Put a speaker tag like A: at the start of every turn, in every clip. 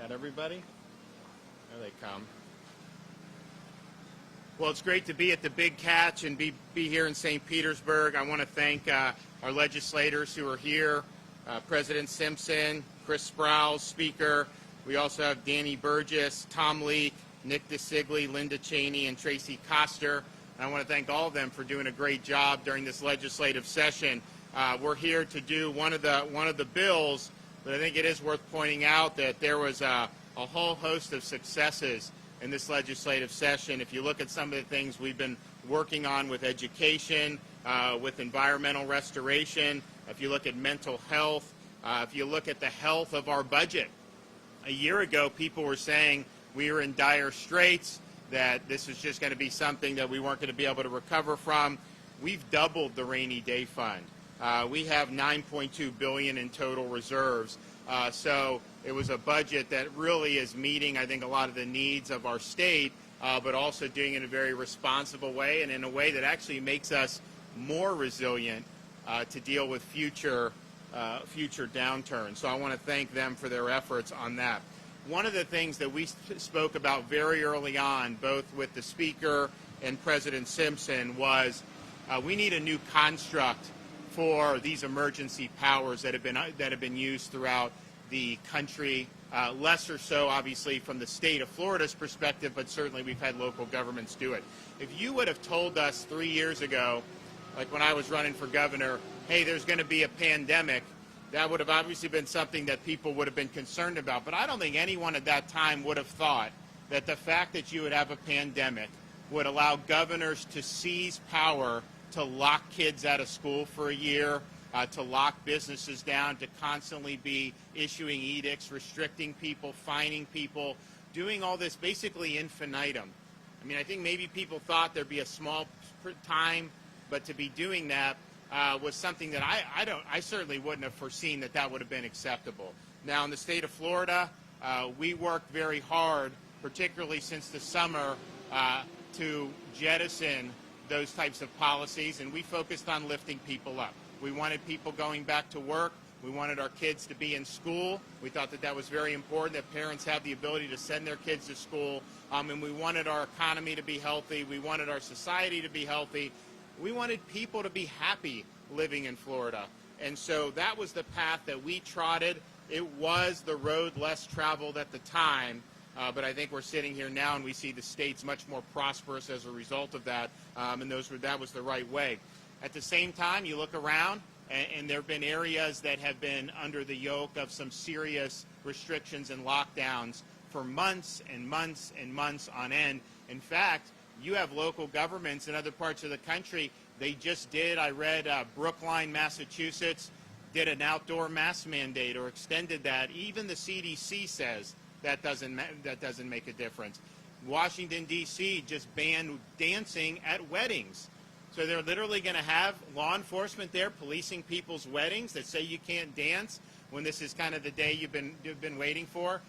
A: Got everybody? There they come. Well, it's great to be at the Big Catch and be here in St. Petersburg. I want to thank our legislators who are here, President Simpson, Chris Sproul, Speaker. We also have Danny Burgess, Tom Leek, Nick DeSigli, Linda Cheney, and Tracy Koster. And I want to thank all of them for doing a great job during this legislative session. We're here to do one of the bills, but I think it is worth pointing out that there was a whole host of successes in this legislative session. If you look at some of the things we've been working on with education, with environmental restoration, if you look at mental health, if you look at the health of our budget. A year ago, people were saying we were in dire straits, that this was just going to be something that we weren't going to be able to recover from. We've doubled the rainy day fund. We have $9.2 billion in total reserves. So it was a budget that really is meeting, I think, a lot of the needs of our state, but also doing it in a very responsible way and in a way that actually makes us more resilient to deal with future downturns. So I want to thank them for their efforts on that. One of the things that we spoke about very early on, both with the Speaker and President Simpson, was we need a new construct for these emergency powers that have been used throughout the country. Less or so, obviously, from the state of Florida's perspective, but certainly we've had local governments do it. If you would have told us 3 years ago, like when I was running for governor, hey, there's going to be a pandemic, that would have obviously been something that people would have been concerned about. But I don't think anyone at that time would have thought that the fact that you would have a pandemic would allow governors to seize power to lock kids out of school for a year, to lock businesses down, to constantly be issuing edicts, restricting people, fining people, doing all this basically infinitum. I mean, I think maybe people thought there'd be a small time, but to be doing that was something that I certainly wouldn't have foreseen that would have been acceptable. Now, in the state of Florida, we worked very hard, particularly since the summer, to jettison those types of policies, and we focused on lifting people up. We wanted people going back to work. We wanted our kids to be in school. We thought that was very important, that parents have the ability to send their kids to school. And we wanted our economy to be healthy. We wanted our society to be healthy. We wanted people to be happy living in Florida. And so that was the path that we trotted. It was the road less traveled at the time. But I think we're sitting here now and we see the state's much more prosperous as a result of that, and that was the right way. At the same time, you look around, and there have been areas that have been under the yoke of some serious restrictions and lockdowns for months and months and months on end. In fact, you have local governments in other parts of the country. They just did, I read, Brookline, Massachusetts, did an outdoor mask mandate or extended that. Even the CDC says that doesn't make a difference. Washington, D.C. just banned dancing at weddings. So they're literally going to have law enforcement there policing people's weddings that say you can't dance when this is kind of the day you've been waiting for.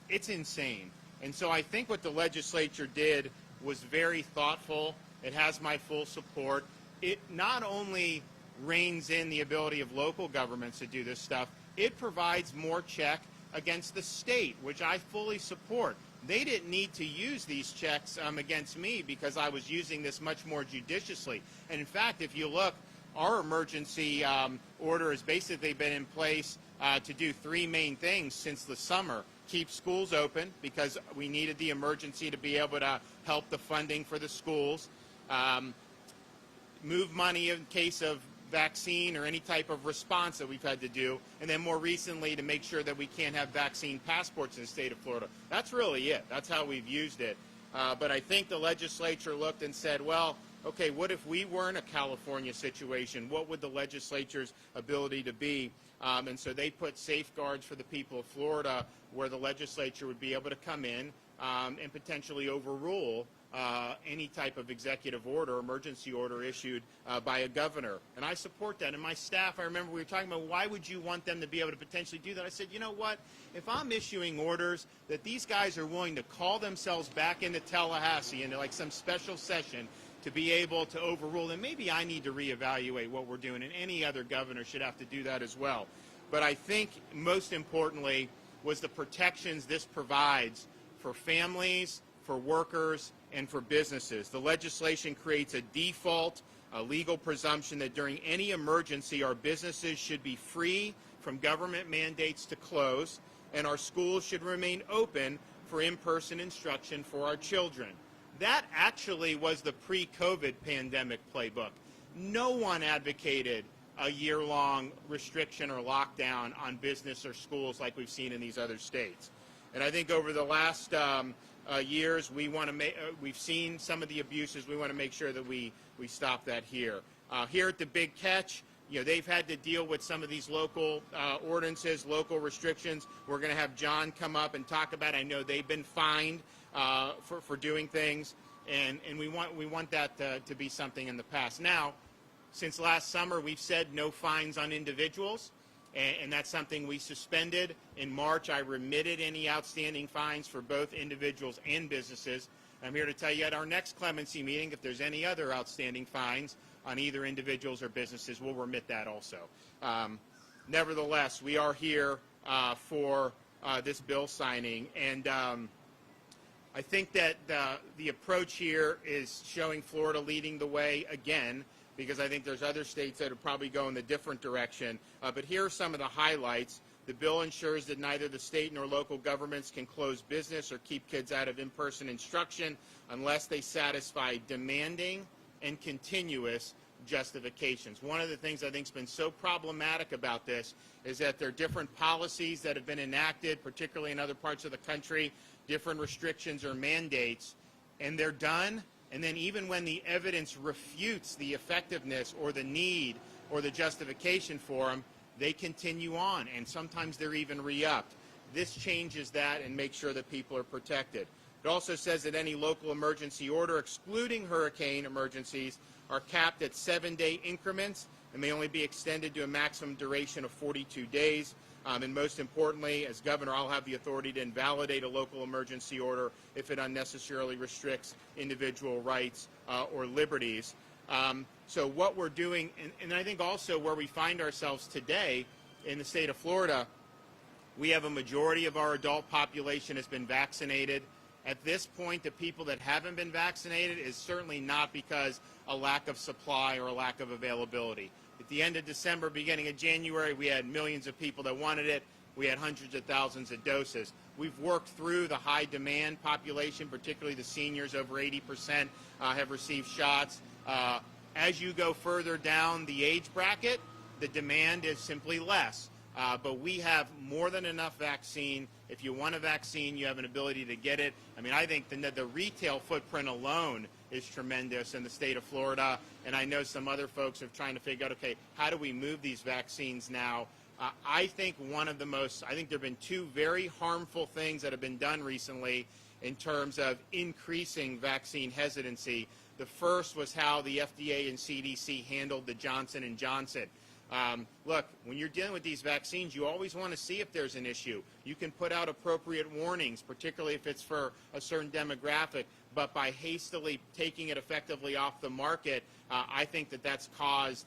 A: It's insane. And so I think what the legislature did was very thoughtful. It has my full support. It not only reins in the ability of local governments to do this stuff, it provides more check against the state, which I fully support. They didn't need to use these checks against me because I was using this much more judiciously. And in fact, if you look, our emergency order has basically been in place to do three main things since the summer. Keep schools open because we needed the emergency to be able to help the funding for the schools. Move money in case of vaccine or any type of response that we've had to do, and then more recently to make sure that we can't have vaccine passports in the state of Florida. That's really it. That's how we've used it. But I think the legislature looked and said, well, okay, what if we were in a California situation? What would the legislature's ability to be? And so they put safeguards for the people of Florida where the legislature would be able to come in and potentially overrule any type of executive order, emergency order issued by a governor. And I support that. And my staff, I remember we were talking about why would you want them to be able to potentially do that? I said, you know what? If I'm issuing orders that these guys are willing to call themselves back into Tallahassee into like some special session to be able to overrule, then maybe I need to reevaluate what we're doing. And any other governor should have to do that as well. But I think most importantly, was the protections this provides for families, for workers, and for businesses. The legislation creates a default, a legal presumption that during any emergency, our businesses should be free from government mandates to close, and our schools should remain open for in-person instruction for our children. That actually was the pre-COVID pandemic playbook. No one advocated a year-long restriction or lockdown on business or schools like we've seen in these other states. And I think over the last years, we've seen some of the abuses. We want to make sure that we stop that here. Here at the Big Catch, they've had to deal with some of these local ordinances, local restrictions. We're going to have John come up and talk about it. I know they've been fined for doing things, and we want that to be something in the past. Now, since last summer, we've said no fines on individuals, and that's something we suspended. In March, I remitted any outstanding fines for both individuals and businesses. I'm here to tell you at our next clemency meeting, if there's any other outstanding fines on either individuals or businesses, we'll remit that also. Nevertheless, we are here for this bill signing, and I think that the approach here is showing Florida leading the way again, because I think there's other states that would probably go in the different direction. But here are some of the highlights. The bill ensures that neither the state nor local governments can close business or keep kids out of in-person instruction unless they satisfy demanding and continuous justifications. One of the things I think has been so problematic about this is that there are different policies that have been enacted, particularly in other parts of the country, different restrictions or mandates, and they're done. And then even when the evidence refutes the effectiveness or the need or the justification for them, they continue on, and sometimes they're even re-upped. This changes that and makes sure that people are protected. It also says that any local emergency order, excluding hurricane emergencies, are capped at 7-day increments and may only be extended to a maximum duration of 42 days. And most importantly, as governor, I'll have the authority to invalidate a local emergency order if it unnecessarily restricts individual rights or liberties. So what we're doing, and I think also where we find ourselves today in the state of Florida, we have a majority of our adult population has been vaccinated. At this point, the people that haven't been vaccinated is certainly not because a lack of supply or a lack of availability. At the end of December, beginning of January, we had millions of people that wanted it. We had hundreds of thousands of doses. We've worked through the high demand population, particularly the seniors. Over 80% have received shots. As you go further down the age bracket, the demand is simply less. But we have more than enough vaccine. If you want a vaccine, you have an ability to get it. I mean, I think the retail footprint alone is tremendous in the state of Florida. And I know some other folks are trying to figure out, okay, how do we move these vaccines now? I think there have been two very harmful things that have been done recently in terms of increasing vaccine hesitancy. The first was how the FDA and CDC handled the Johnson & Johnson. Look, when you're dealing with these vaccines, you always want to see if there's an issue. You can put out appropriate warnings, particularly if it's for a certain demographic, but by hastily taking it effectively off the market, I think that's caused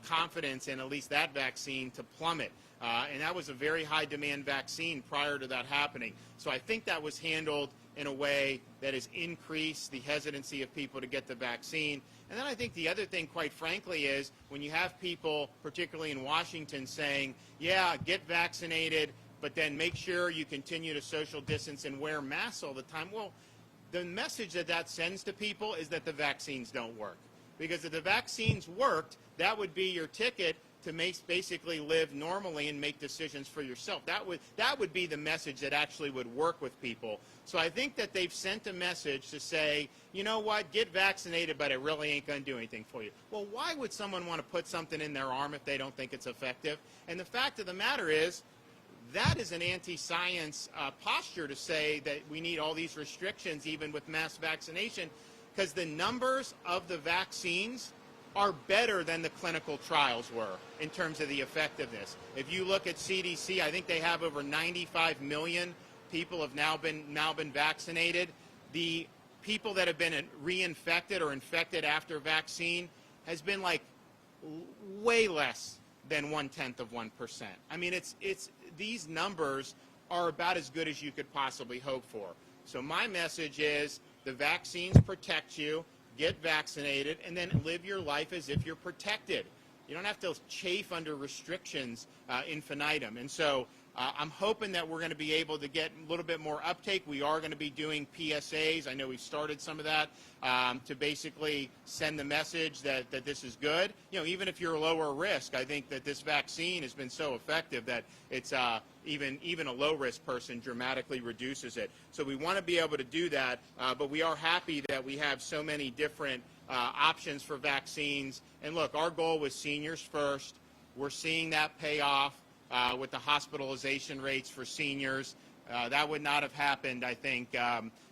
A: confidence in at least that vaccine to plummet. And that was a very high demand vaccine prior to that happening. So I think that was handled in a way that has increased the hesitancy of people to get the vaccine. And then I think the other thing, quite frankly, is when you have people, particularly in Washington, saying, yeah, get vaccinated, but then make sure you continue to social distance and wear masks all the time. Well, the message that sends to people is that the vaccines don't work. Because if the vaccines worked, that would be your ticket to basically live normally and make decisions for yourself. That would be the message that actually would work with people. So I think that they've sent a message to say, you know what, get vaccinated, but it really ain't going to do anything for you. Well, why would someone want to put something in their arm if they don't think it's effective? And the fact of the matter is, that is an anti-science posture to say that we need all these restrictions even with mass vaccination, because the numbers of the vaccines are better than the clinical trials were in terms of the effectiveness. If you look at CDC, I think they have over 95 million people have now been vaccinated. The people that have been reinfected or infected after vaccine has been like way less than 1/10 of 1%. I mean, these numbers are about as good as you could possibly hope for. So my message is the vaccines protect you, get vaccinated, and then live your life as if you're protected. You don't have to chafe under restrictions infinitum. And so I'm hoping that we're going to be able to get a little bit more uptake. We are going to be doing PSAs. I know we've started some of that to basically send the message that this is good. You know, even if you're lower risk, I think that this vaccine has been so effective that it's even a low-risk person dramatically reduces it. So we want to be able to do that, but we are happy that we have so many different options for vaccines. And look, our goal was seniors first. We're seeing that pay off with the hospitalization rates for seniors. That would not have happened, I think,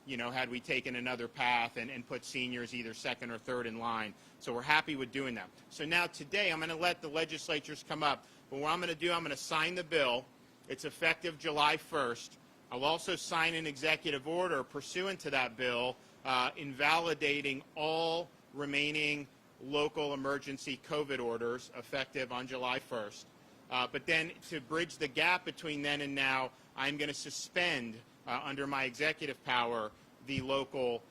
A: you know, had we taken another path and put seniors either second or third in line. So we're happy with doing that. So now today I'm going to let the legislatures come up. But what I'm going to do, I'm going to sign the bill. It's effective July 1st. I'll also sign an executive order pursuant to that bill invalidating all remaining local emergency COVID orders effective on July 1st. But then to bridge the gap between then and now, I'm going to suspend, under my executive power, the local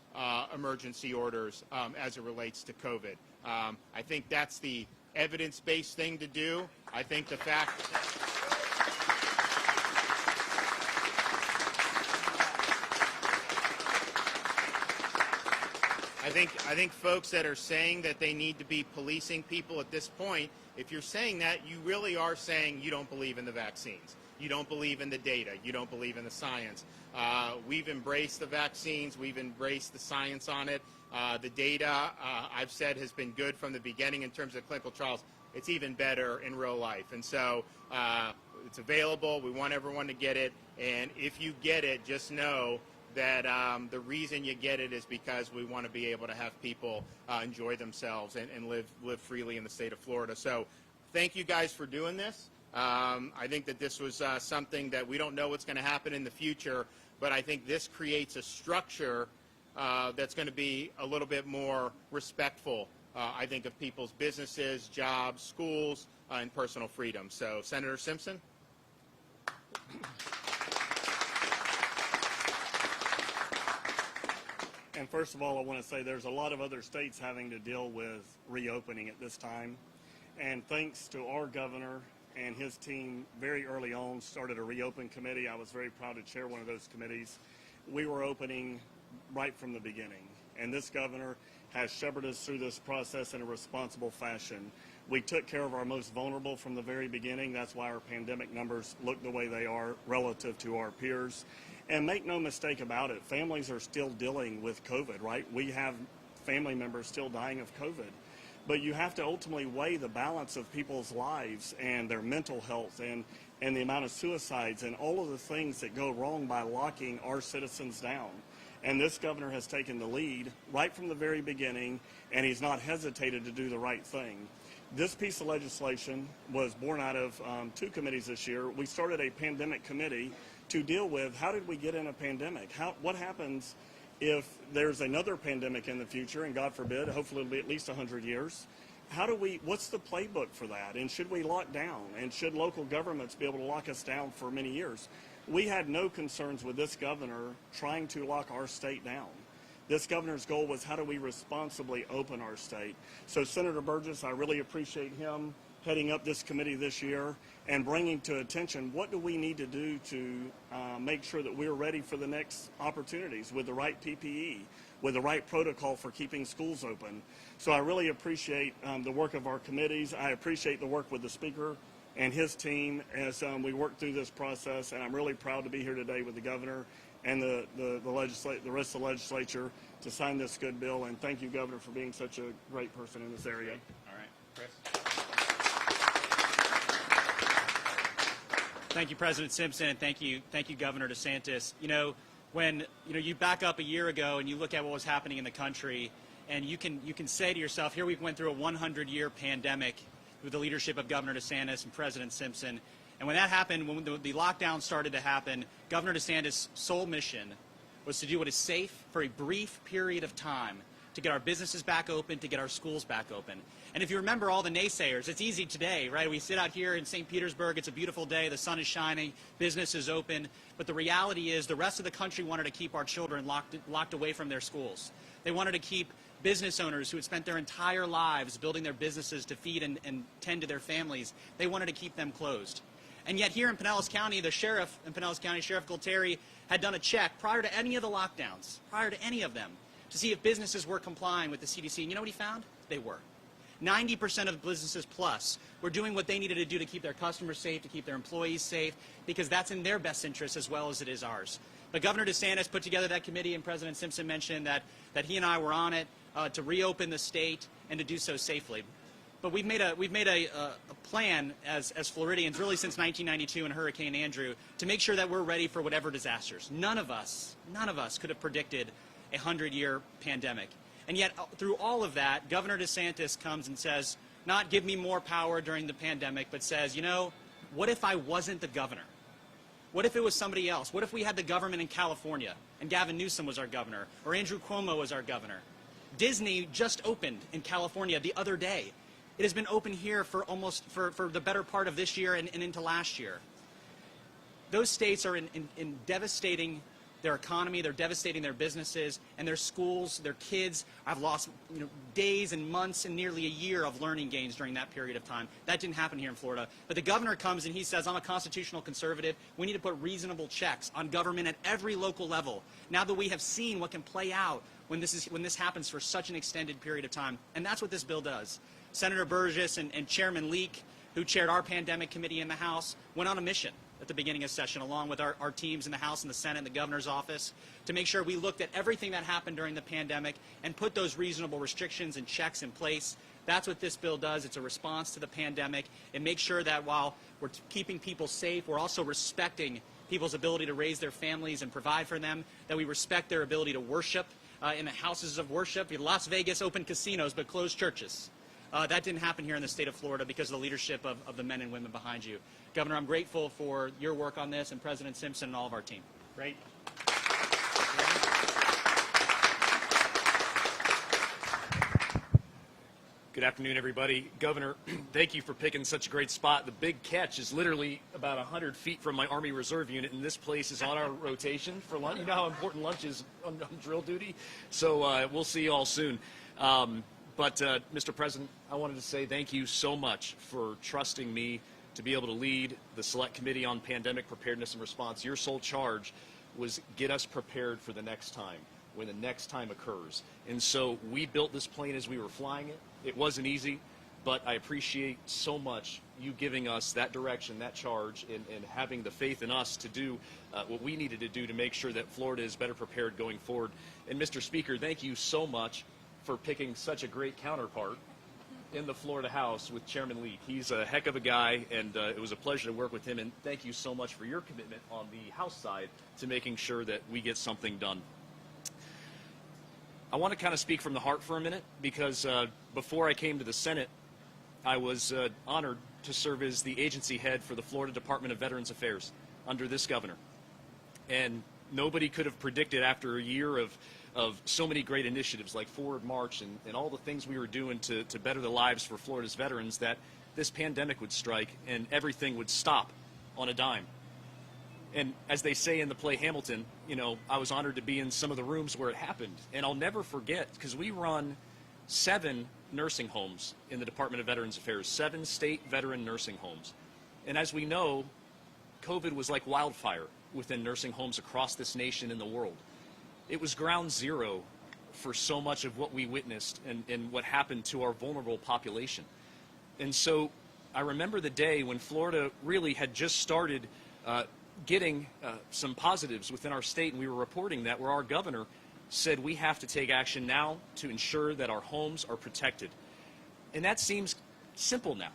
A: emergency orders as it relates to COVID. I think that's the evidence-based thing to do. I think the fact... I think folks that are saying that they need to be policing people at this point, if you're saying that, you really are saying you don't believe in the vaccines. You don't believe in the data. You don't believe in the science. We've embraced the vaccines. We've embraced the science on it. The data, I've said, has been good from the beginning in terms of clinical trials. It's even better in real life. And so it's available. We want everyone to get it. And if you get it, just know that the reason you get it is because we want to be able to have people enjoy themselves and live freely in the state of Florida. So thank you guys for doing this. I think that this was something that we don't know what's going to happen in the future, but I think this creates a structure that's going to be a little bit more respectful, I think, of people's businesses, jobs, schools, and personal freedom. So, Senator Simpson.
B: And first of all, I want to say there's a lot of other states having to deal with reopening at this time. And thanks to our governor and his team, very early on started a reopen committee. I was very proud to chair one of those committees. We were opening right from the beginning. And this governor has shepherded us through this process in a responsible fashion. We took care of our most vulnerable from the very beginning. That's why our pandemic numbers look the way they are relative to our peers. And make no mistake about it, families are still dealing with COVID, right? We have family members still dying of COVID. But you have to ultimately weigh the balance of people's lives and their mental health and the amount of suicides and all of the things that go wrong by locking our citizens down. And this governor has taken the lead right from the very beginning, and he's not hesitated to do the right thing. This piece of legislation was born out of two committees this year. We started a pandemic committee to deal with how did we get in a pandemic? What happens if there's another pandemic in the future, and God forbid, hopefully it'll be at least 100 years. What's the playbook for that? And should we lock down? And should local governments be able to lock us down for many years? We had no concerns with this governor trying to lock our state down. This governor's goal was how do we responsibly open our state? So Senator Burgess, I really appreciate him heading up this committee this year and bringing to attention what do we need to do to make sure that we're ready for the next opportunities with the right PPE, with the right protocol for keeping schools open. So I really appreciate the work of our committees. I appreciate the work with the Speaker and his team as we work through this process, and I'm really proud to be here today with the governor and the rest of the legislature to sign this good bill. And thank you, Governor, for being such a great person in this area.
A: All right, Chris.
C: Thank you, President Simpson, and thank you, Governor DeSantis. You know, when you back up a year ago and you look at what was happening in the country, and you can say to yourself, here we went through a 100-year pandemic with the leadership of Governor DeSantis and President Simpson. And when that happened, when the lockdown started to happen, Governor DeSantis' sole mission was to do what is safe for a brief period of time to get our businesses back open, to get our schools back open. And if you remember all the naysayers, it's easy today, right? We sit out here in St. Petersburg, it's a beautiful day, the sun is shining, business is open, but the reality is the rest of the country wanted to keep our children locked away from their schools. They wanted to keep business owners who had spent their entire lives building their businesses to feed and tend to their families, they wanted to keep them closed. And yet here in Pinellas County, the sheriff in Pinellas County, Sheriff Gualtieri, had done a check prior to any of the lockdowns, prior to any of them, to see if businesses were complying with the CDC. And you know what he found? They were. 90% of businesses plus were doing what they needed to do to keep their customers safe, to keep their employees safe, because that's in their best interest as well as it is ours. But Governor DeSantis put together that committee, and President Simpson mentioned that he and I were on it to reopen the state and to do so safely. But we've made a plan as Floridians, really since 1992 and Hurricane Andrew, to make sure that we're ready for whatever disasters. None of us could have predicted a 100-year pandemic. And yet, through all of that, Governor DeSantis comes and says, not give me more power during the pandemic, but says, you know, what if I wasn't the governor? What if it was somebody else? What if we had the government in California and Gavin Newsom was our governor, or Andrew Cuomo was our governor? Disney just opened in California the other day. It has been open here for the better part of this year and into last year. Those states are in devastating their economy, they're devastating their businesses, and their schools, their kids have lost days and months and nearly a year of learning gains during that period of time. That didn't happen here in Florida. But the governor comes and he says, I'm a constitutional conservative. We need to put reasonable checks on government at every local level. Now that we have seen what can play out when this happens for such an extended period of time. And that's what this bill does. Senator Burgess and Chairman Leak, who chaired our pandemic committee in the House, went on a mission at the beginning of session, along with our teams in the House and the Senate and the governor's office, to make sure we looked at everything that happened during the pandemic and put those reasonable restrictions and checks in place. That's what this bill does. It's a response to the pandemic. It makes sure that while we're keeping people safe, we're also respecting people's ability to raise their families and provide for them, that we respect their ability to worship in the houses of worship. Las Vegas opened casinos but closed churches. That didn't happen here in the state of Florida because of the leadership of the men and women behind you. Governor, I'm grateful for your work on this, and President Simpson and all of our team.
A: Great.
D: Good afternoon, everybody. Governor, thank you for picking such a great spot. The Big Catch is literally about 100 feet from my Army Reserve unit, and this place is on our rotation for lunch. You know how important lunch is on drill duty? So we'll see you all soon. But Mr. President, I wanted to say thank you so much for trusting me to be able to lead the Select Committee on Pandemic Preparedness and Response. Your sole charge was get us prepared for the next time, when the next time occurs. And so we built this plane as we were flying it. It wasn't easy, but I appreciate so much you giving us that direction, that charge, and having the faith in us to do what we needed to do to make sure that Florida is better prepared going forward. And Mr. Speaker, thank you so much for picking such a great counterpart in the Florida House with Chairman Leak. He's a heck of a guy, and it was a pleasure to work with him, and thank you so much for your commitment on the House side to making sure that we get something done. I want to kind of speak from the heart for a minute, because before I came to the Senate, I was honored to serve as the agency head for the Florida Department of Veterans Affairs under this governor. And nobody could have predicted, after a year of so many great initiatives like Forward March and all the things we were doing to better the lives for Florida's veterans, that this pandemic would strike and everything would stop on a dime. And as they say in the play Hamilton, you know, I was honored to be in some of the rooms where it happened. And I'll never forget, because we run 7 nursing homes in the Department of Veterans Affairs, 7 state veteran nursing homes. And as we know, COVID was like wildfire within nursing homes across this nation and the world. It was ground zero for so much of what we witnessed and what happened to our vulnerable population. And so I remember the day when Florida really had just started getting some positives within our state, and we were reporting that, where our governor said we have to take action now to ensure that our homes are protected. And that seems simple now.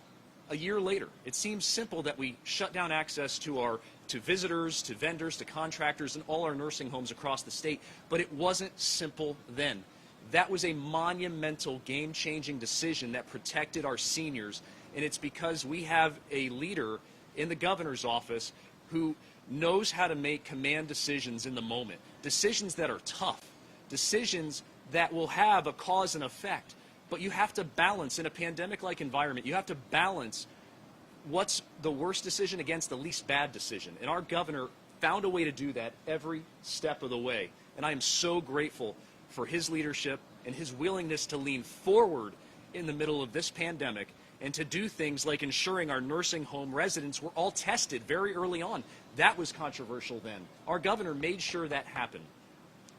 D: A year later, it seems simple that we shut down access to visitors, to vendors, to contractors, and all our nursing homes across the state. But it wasn't simple then. That was a monumental, game-changing decision that protected our seniors. And it's because we have a leader in the governor's office who knows how to make command decisions in the moment. Decisions that are tough. Decisions that will have a cause and effect. But you have to balance, in a pandemic-like environment, you have to balance what's the worst decision against the least bad decision. And our governor found a way to do that every step of the way. And I am so grateful for his leadership and his willingness to lean forward in the middle of this pandemic and to do things like ensuring our nursing home residents were all tested very early on. That was controversial then. Our governor made sure that happened.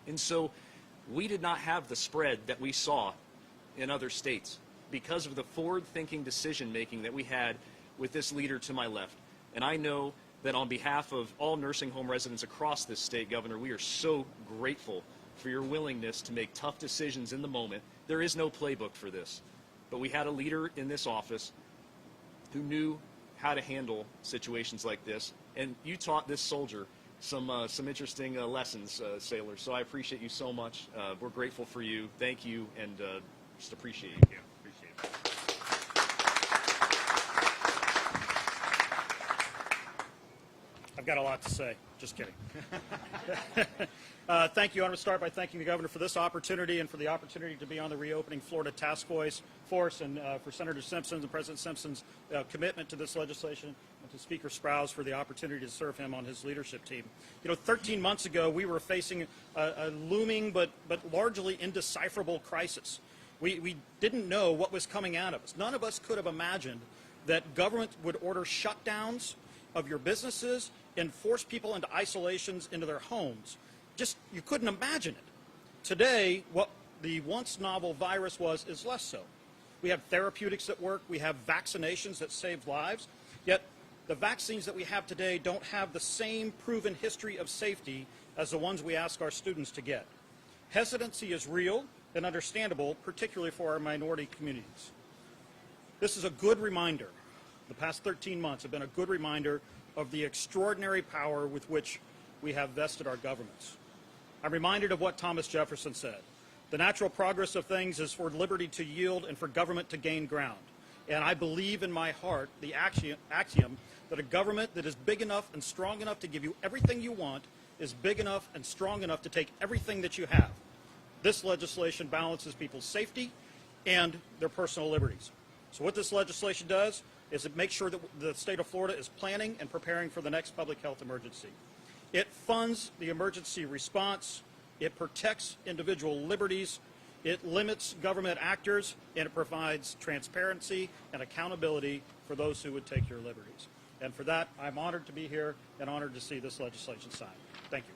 D: And so we did not have the spread that we saw in other states because of the forward-thinking decision-making that we had with this leader to my left. And I know that on behalf of all nursing home residents across this state, Governor, we are so grateful for your willingness to make tough decisions in the moment. There is no playbook for this, but we had a leader in this office who knew how to handle situations like this, and you taught this soldier some interesting lessons, Sailor, so I appreciate you so much. We're grateful for you. Thank you, and just appreciate you.
B: Yeah, appreciate it. I've got a lot to say. Just kidding. Thank you. I want to start by thanking the governor for this opportunity and for the opportunity to be on the Reopening Florida Task Force and for Senator Simpson and President Simpson's commitment to this legislation, and to Speaker Sprouse for the opportunity to serve him on his leadership team. You know, 13 months ago, we were facing a looming but largely indecipherable crisis. We didn't know what was coming at us. None of us could have imagined that government would order shutdowns of your businesses and force people into isolations into their homes. Just, you couldn't imagine it. Today, what the once novel virus was is less so. We have therapeutics that work, we have vaccinations that save lives, yet the vaccines that we have today don't have the same proven history of safety as the ones we ask our students to get. Hesitancy is real and understandable, particularly for our minority communities. This is a good reminder. The past 13 months have been a good reminder of the extraordinary power with which we have vested our governments. I'm reminded of what Thomas Jefferson said. The natural progress of things is for liberty to yield and for government to gain ground. And I believe in my heart the axiom that a government that is big enough and strong enough to give you everything you want is big enough and strong enough to take everything that you have. This legislation balances people's safety and their personal liberties. So what this legislation does is it makes sure that the state of Florida is planning and preparing for the next public health emergency. It funds the emergency response, it protects individual liberties, it limits government actors, and it provides transparency and accountability for those who would take your liberties. And for that, I'm honored to be here and honored to see this legislation signed. Thank you.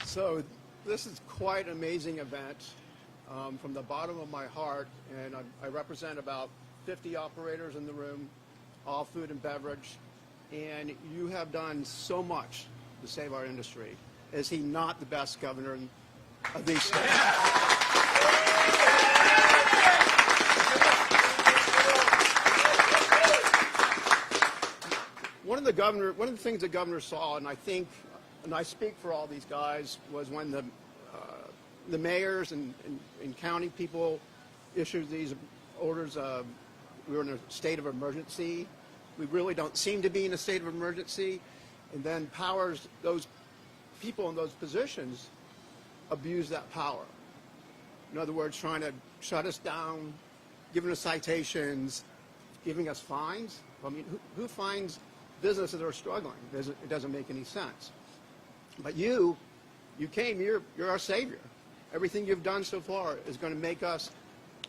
E: So this is quite an amazing event from the bottom of my heart, and I represent about 50 operators in the room, all food and beverage, and you have done so much to save our industry. Is he not the best governor of these states? One of the things the governor saw, and I think, and I speak for all these guys, was when the mayors and county people issued these orders. We were in a state of emergency. We really don't seem to be in a state of emergency. And then those people in those positions abuse that power. In other words, trying to shut us down, giving us citations, giving us fines. I mean, who fines businesses that are struggling? It doesn't make any sense. But you came, you're our savior. Everything you've done so far is going to make us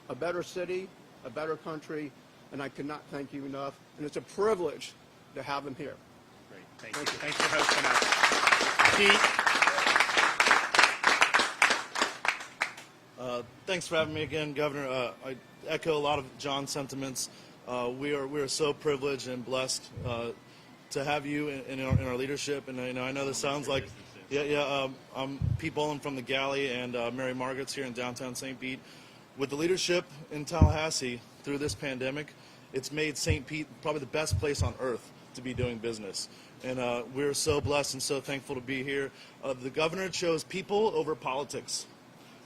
E: a better city, a better country, and I cannot thank you enough. And it's a privilege to have him here.
B: Great. Thank you. Thanks for hosting us.
F: Pete? Thanks for having me again, Governor. I echo a lot of John's sentiments. We are so privileged and blessed to have you in our leadership. And I know this sounds like, I'm Pete Boland from the Galley, and Mary Margaret's here in downtown St. Pete. With the leadership in Tallahassee through this pandemic, it's made St. Pete probably the best place on earth to be doing business. And we're so blessed and so thankful to be here. The governor chose people over politics,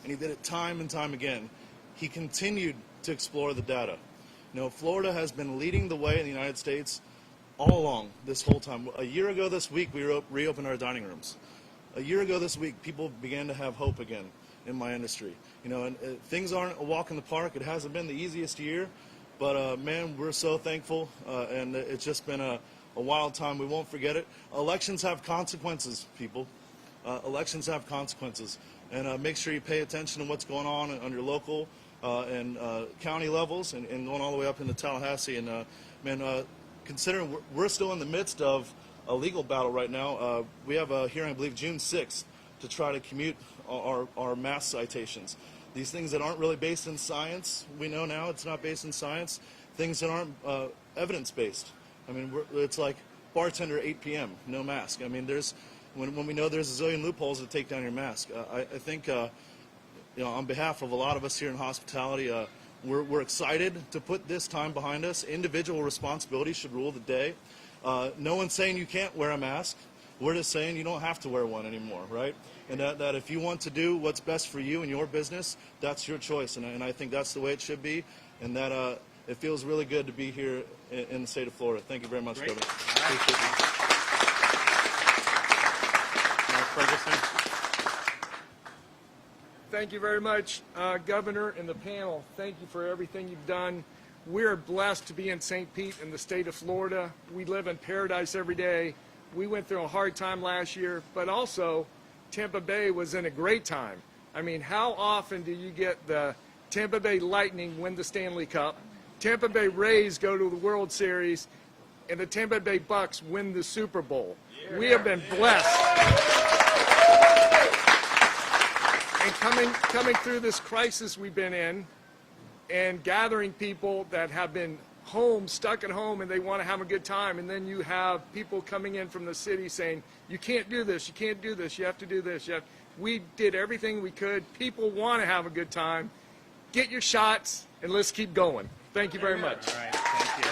F: and he did it time and time again. He continued to explore the data. You know, Florida has been leading the way in the United States all along, this whole time. A year ago this week, we reopened our dining rooms. A year ago this week, people began to have hope again in my industry. You know, and things aren't a walk in the park. It hasn't been the easiest year, but man, we're so thankful, and it's just been a wild time. We won't forget it. Elections have consequences, people. Elections have consequences, and make sure you pay attention to what's going on your local and county levels, and going all the way up into Tallahassee. And man, considering we're still in the midst of a legal battle right now, we have a hearing, I believe, June 6th, to try to commute our mass citations. These things that aren't really based in science, we know now it's not based in science. Things that aren't evidence-based. I mean, it's like bartender 8 p.m., no mask. I mean, when we know there's a zillion loopholes to take down your mask. I think, you know, on behalf of a lot of us here in hospitality, we're excited to put this time behind us. Individual responsibility should rule the day. No one's saying you can't wear a mask. We're just saying you don't have to wear one anymore, right? And that if you want to do what's best for you and your business, that's your choice. And I think that's the way it should be. And that it feels really good to be here in the state of Florida. Thank you very much, Governor. Appreciate you.
A: Mark Ferguson.
G: Thank you very much, Governor and the panel. Thank you for everything you've done. We're blessed to be in St. Pete in the state of Florida. We live in paradise every day. We went through a hard time last year, but also Tampa Bay was in a great time. I mean, how often do you get the Tampa Bay Lightning win the Stanley Cup, Tampa Bay Rays go to the World Series, and the Tampa Bay Bucks win the Super Bowl? Yeah. We have been blessed. And coming through this crisis we've been in, and gathering people that have been home, stuck at home, and they want to have a good time, and then you have people coming in from the city saying, you can't do this, you can't do this, you have to do this. We did everything we could. People want to have a good time. Get your shots, and let's keep going. Thank you very much.
A: All right, thank you.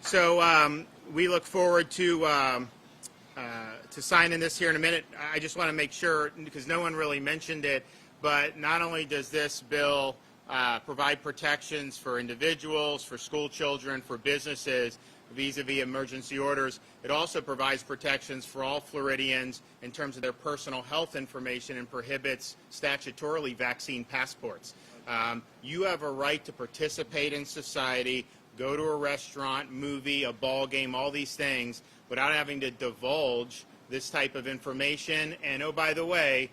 A: So we look forward to signing this here in a minute. I just want to make sure, because no one really mentioned it, but not only does this bill provide protections for individuals, for school children, for businesses, vis-a-vis emergency orders, it also provides protections for all Floridians in terms of their personal health information and prohibits statutorily vaccine passports. You have a right to participate in society, go to a restaurant, movie, a ball game, all these things, without having to divulge this type of information. And oh, by the way,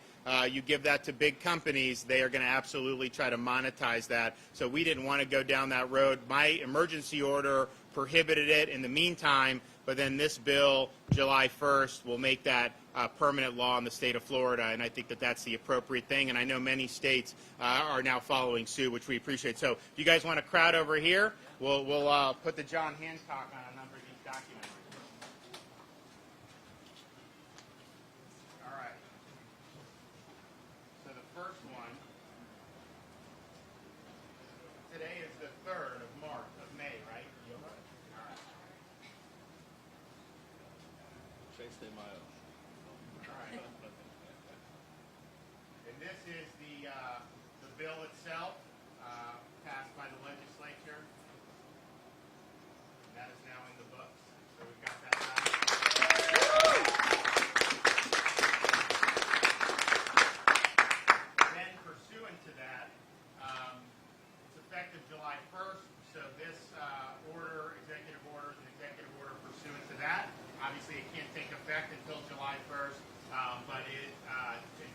A: you give that to big companies, they are going to absolutely try to monetize that. So we didn't want to go down that road. My emergency order prohibited it in the meantime, but then this bill, July 1st, will make that permanent law in the state of Florida, and I think that that's the appropriate thing. And I know many states are now following suit, which we appreciate. So if you guys want to crowd over here, we'll put the John Hancock on a number of these documents. All right. So the first one, today is the 3rd of May, right? All right. All right. And this is the bill itself, passed by the legislature. That is now in the books, so we've got that back. Then pursuant to that, it's effective July 1st, so this executive order is an executive order pursuant to that. Obviously, it can't take effect until July 1st, but it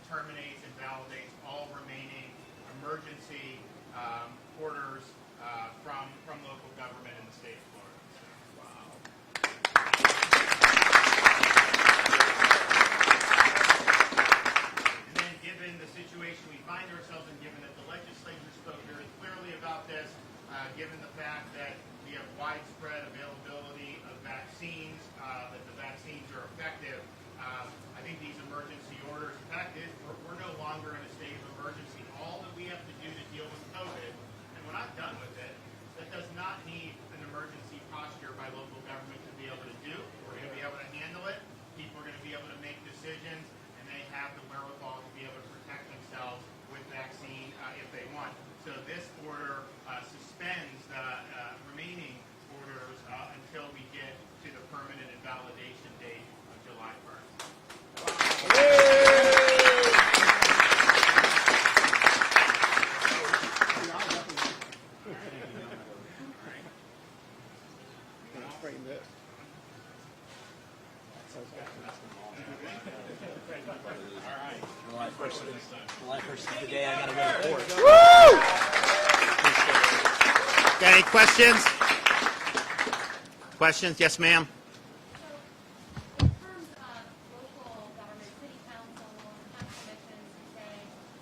A: terminates and validates all remaining emergency orders from local government in the state of Florida. And then given the situation we find ourselves in, given that the legislature spoke very clearly about this, given the fact that we have widespread availability of vaccines, that the vaccines are effective, I think these emergency orders, in fact, we're no longer in a state of emergency. All that we have to do to deal with COVID, and we're not done with it, that does not need an emergency posture by local government to be able to do. We're going to be able to handle it. People are going to be able to make decisions, and they have the wherewithal to be able to protect themselves with vaccine if they want. So this order suspends suspends the remaining orders until we get to the permanent invalidation date of July 1st.
H: July 1st is the day I gotta go to court.
A: Got any questions? Questions? Yes, ma'am.
I: In terms of local government, city council, county commissions, say,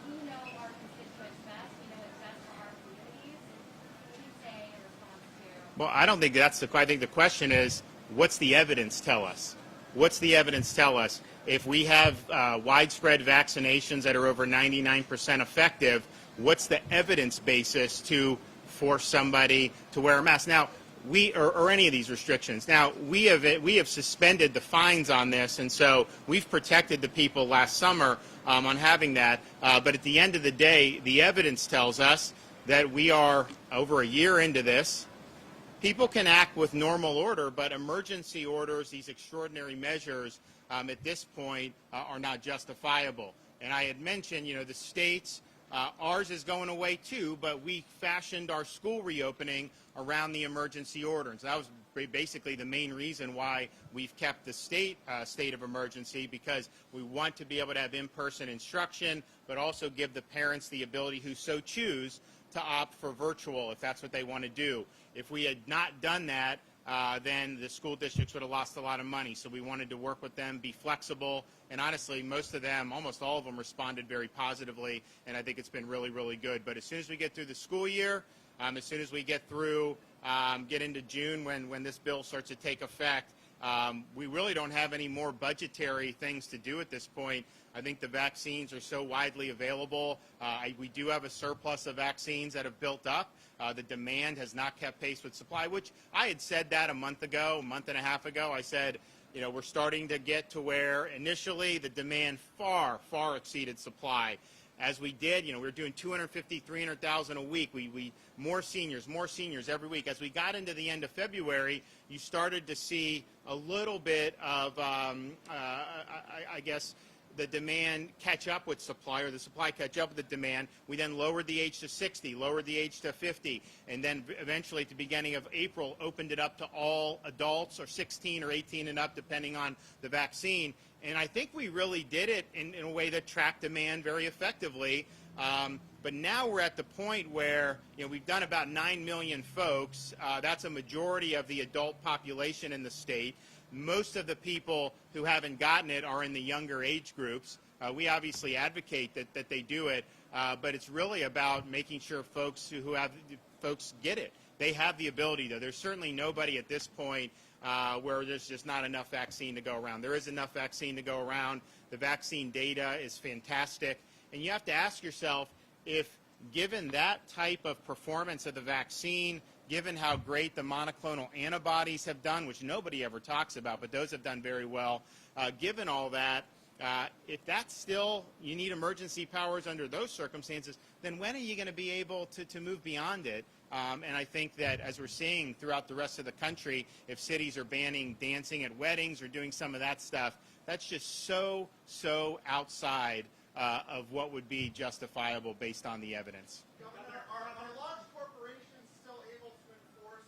I: we know our constituents best, we know what's best for our communities. What do you say in response to?
A: Well, I don't think that's I think the question is, what's the evidence tell us? What's the evidence tell us? If we have widespread vaccinations that are over 99% effective, what's the evidence basis to force somebody to wear a mask? Now, or any of these restrictions. Now, we have suspended the fines on this, and so we've protected the people last summer on having that. But at the end of the day, the evidence tells us that we are over a year into this. People can act with normal order, but emergency orders, these extraordinary measures, at this point are not justifiable. And I had mentioned, the states, ours is going away too, but we fashioned our school reopening around the emergency order. And so that was basically the main reason why we've kept the state of emergency, because we want to be able to have in-person instruction, but also give the parents the ability who so choose to opt for virtual if that's what they want to do. If we had not done that, then the school districts would have lost a lot of money. So we wanted to work with them, be flexible, and honestly, most of them, almost all of them, responded very positively, and I think it's been really, really good. But as soon as we get through the school year, as soon as we get through, get into June when this bill starts to take effect, we really don't have any more budgetary things to do at this point. I think the vaccines are so widely available. We do have a surplus of vaccines that have built up. The demand has not kept pace with supply, which I had said that a month and a half ago. I said, we're starting to get to where initially the demand far, far exceeded supply. As we did, we were doing 250, 300,000 a week. We more seniors every week. As we got into the end of February, you started to see a little bit of, I guess, the demand catch up with supply, or the supply catch up with the demand. We then lowered the age to 60, lowered the age to 50, and then eventually at the beginning of April opened it up to all adults, or 16 or 18 and up, depending on the vaccine. And I think we really did it in a way that tracked demand very effectively. But now we're at the point where we've done about 9 million folks. That's a majority of the adult population in the state. Most of the people who haven't gotten it are in the younger age groups. We obviously advocate that they do it, but it's really about making sure folks get it. They have the ability, though. There's certainly nobody at this point where there's just not enough vaccine to go around. There is enough vaccine to go around. The vaccine data is fantastic. And you have to ask yourself, if given that type of performance of the vaccine, given how great the monoclonal antibodies have done, which nobody ever talks about, but those have done very well, given all that, if that's still, you need emergency powers under those circumstances, then when are you going to be able to move beyond it? And I think that as we're seeing throughout the rest of the country, if cities are banning dancing at weddings or doing some of that stuff, that's just so outside of what would be justifiable based on the evidence.
J: Governor, are large corporations still able to enforce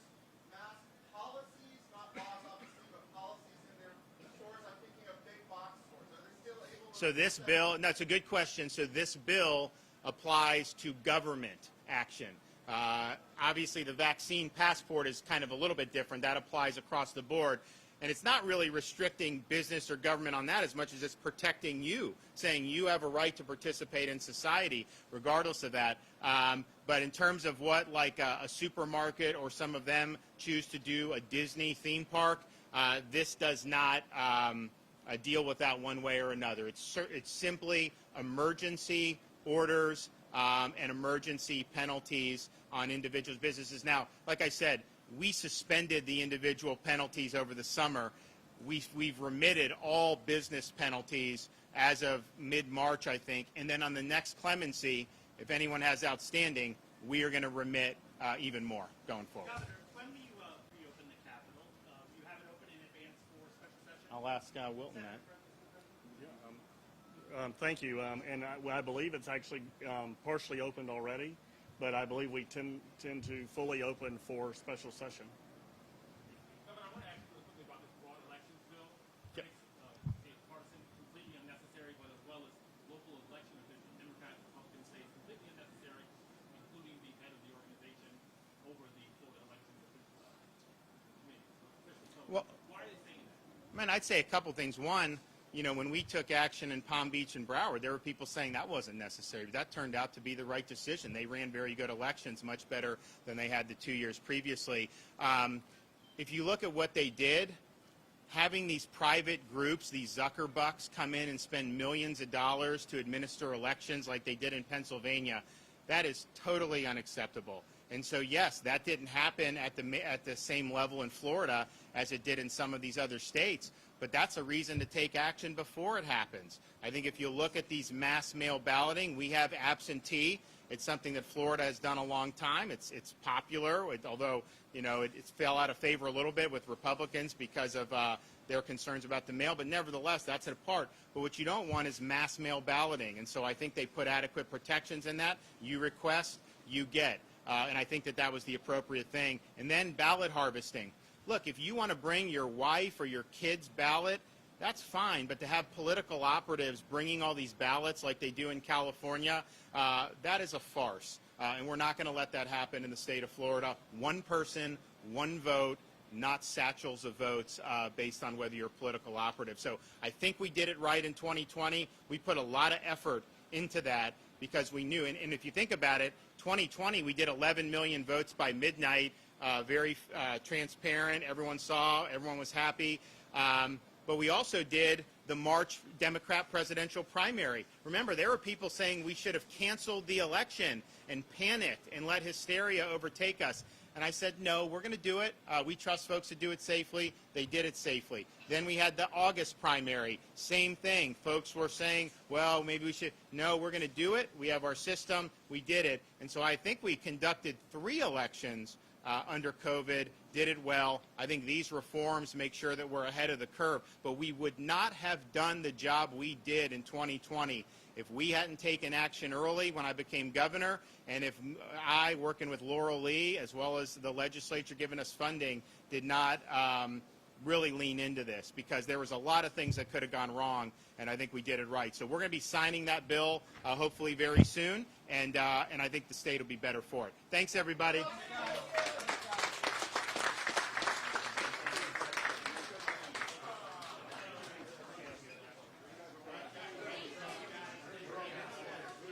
J: mask policies, not laws obviously, but policies in their stores? I'm thinking of big box stores. Are they still able to?
A: So this bill, no, it's a good question. So this bill applies to government action. Obviously, the vaccine passport is kind of a little bit different. That applies across the board. And it's not really restricting business or government on that as much as it's protecting you, saying you have a right to participate in society regardless of that. But in terms of what like a supermarket or some of them choose to do, a Disney theme park, this does not deal with that one way or another. It's simply emergency orders and emergency penalties on individuals' businesses. Now, like I said, we suspended the individual penalties over the summer. We've remitted all business penalties as of mid-March, I think. And then on the next clemency, if anyone has outstanding, we are going to remit even more going forward.
C: Governor, when will you reopen the Capitol? You have it open in advance for special session?
A: I'll ask Wilton that.
B: Thank you. And I believe it's actually partially opened already, but I believe we tend to fully open for special session.
K: Governor, I want to ask you real quickly about this broad elections bill.
A: Yep.
K: It's partisan, completely unnecessary, but as well as local election officials, Democrats, Republicans say it's completely unnecessary, including the head of the organization over the Florida elections committee. So
A: Well,
K: why are they saying that?
A: Man, I'd say a couple things. One, when we took action in Palm Beach and Broward, there were people saying that wasn't necessary. But that turned out to be the right decision. They ran very good elections, much better than they had the 2 years previously. If you look at what they did, having these private groups, these Zuckerbucks, come in and spend millions of dollars to administer elections like they did in Pennsylvania, that is totally unacceptable. And so, yes, that didn't happen at the same level in Florida as it did in some of these other states. But that's a reason to take action before it happens. I think if you look at these mass mail balloting, we have absentee. It's something that Florida has done a long time. It's popular, although it fell out of favor a little bit with Republicans because of their concerns about the mail. But nevertheless, that's a part. But what you don't want is mass mail balloting. And so I think they put adequate protections in that. You request, you get. And I think that was the appropriate thing. And then ballot harvesting. Look, if you want to bring your wife or your kid's ballot, that's fine. But to have political operatives bringing all these ballots like they do in California, that is a farce. And we're not going to let that happen in the state of Florida. One person, one vote, not satchels of votes based on whether you're a political operative. So I think we did it right in 2020. We put a lot of effort into that because we knew. And if you think about it, 2020, we did 11 million votes by midnight. Very transparent. Everyone saw. Everyone was happy. But we also did the March Democrat presidential primary. Remember, there were people saying we should have canceled the election and panicked and let hysteria overtake us. And I said, no, we're going to do it. We trust folks to do it safely. They did it safely. Then we had the August primary. Same thing. Folks were saying, well, maybe we should. No, we're going to do it. We have our system. We did it. And so I think we conducted 3 elections under COVID, did it well. I think these reforms make sure that we're ahead of the curve. But we would not have done the job we did in 2020 if we hadn't taken action early when I became governor, and if I, working with Laurel Lee, as well as the legislature giving us funding, did not really lean into this, because there was a lot of things that could have gone wrong, and I think we did it right. So we're going to be signing that bill hopefully very soon, and I think the state will be better for it. Thanks, everybody.